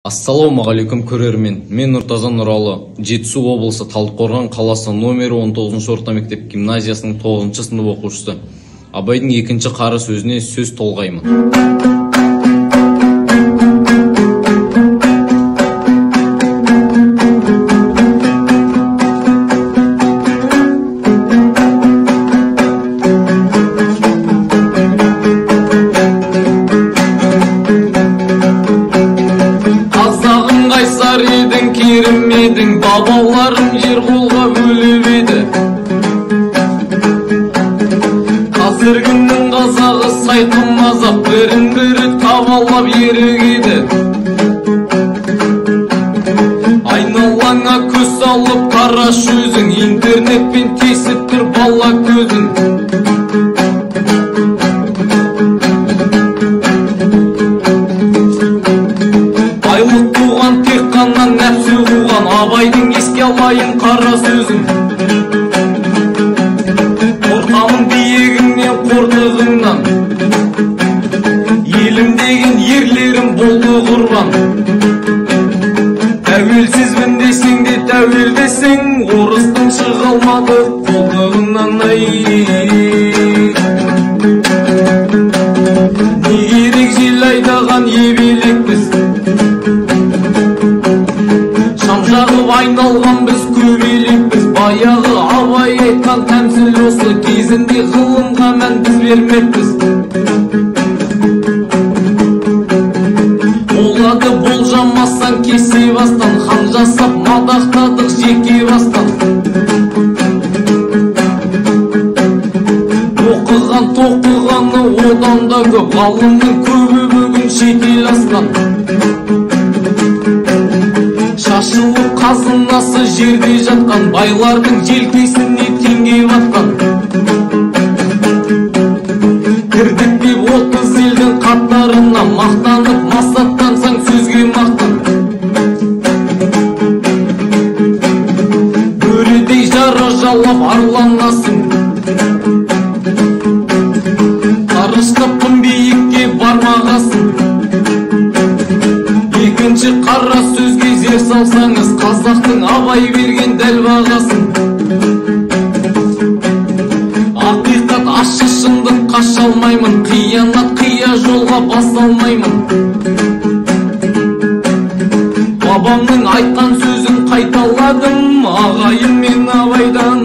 Ассалаумағалейкум көрермен, мен Нұртаза Нұралы, Жетісу облысы Талдықорған қаласы номері 19 орта мектеп гимназиясының 9 сынып оқушысы. Абайдың екінші қары сөзіне сөз толғаймын. Керімедің бабаларым жер қолға бөліп еді. Қазіргінің қазағы сайтылмазап бірін-бірі табалап ерік еді. Айналаңа көз салып қараш өзің, интернетпен тесіп тұр бала көзің. Байлық туған тек қана нәпсі қуған, Абайдың еске алайын қара сөзін. Қорқамын биігіңнен, қортығыңнан, елім деген ерлерім болды құрбан. Тәуелсізбін десең де тәуелдесің, орыстың шыға алмады қолтығынан. Не керек жел айдаған ебелекпіз, жағып айналған біз көбелекпіз. Баяғы Абай айтқан тәмсіл осы, кезінде ғылымға мән біз бермеппіз. Болады болжамасаң кесе бастан, хан жасап мадақтадық жеке бастан. Оқыған тоқығаны одан да көп, ғалымның көбі бүгін шетел асқан. Шашылып қазынасы жерде жатқан, байлардың желкесіне теңге батқан. Кірдік деп 30 елдің қатарына, мақтанып масаттансаң сөзге мақтан. Бөрідей жара жалап арланасың, қарыштаппын биікке бармағасың. Екінші қара сөзге зер салсаңыз, қазақтың Абай берген дәл бағасын. Ақиқат ащы шындық қаша алмаймын, қиянат қия жолға баса алмаймын. Бабамның айтқан сөзін қайталадым, ағайын мен Абайдан.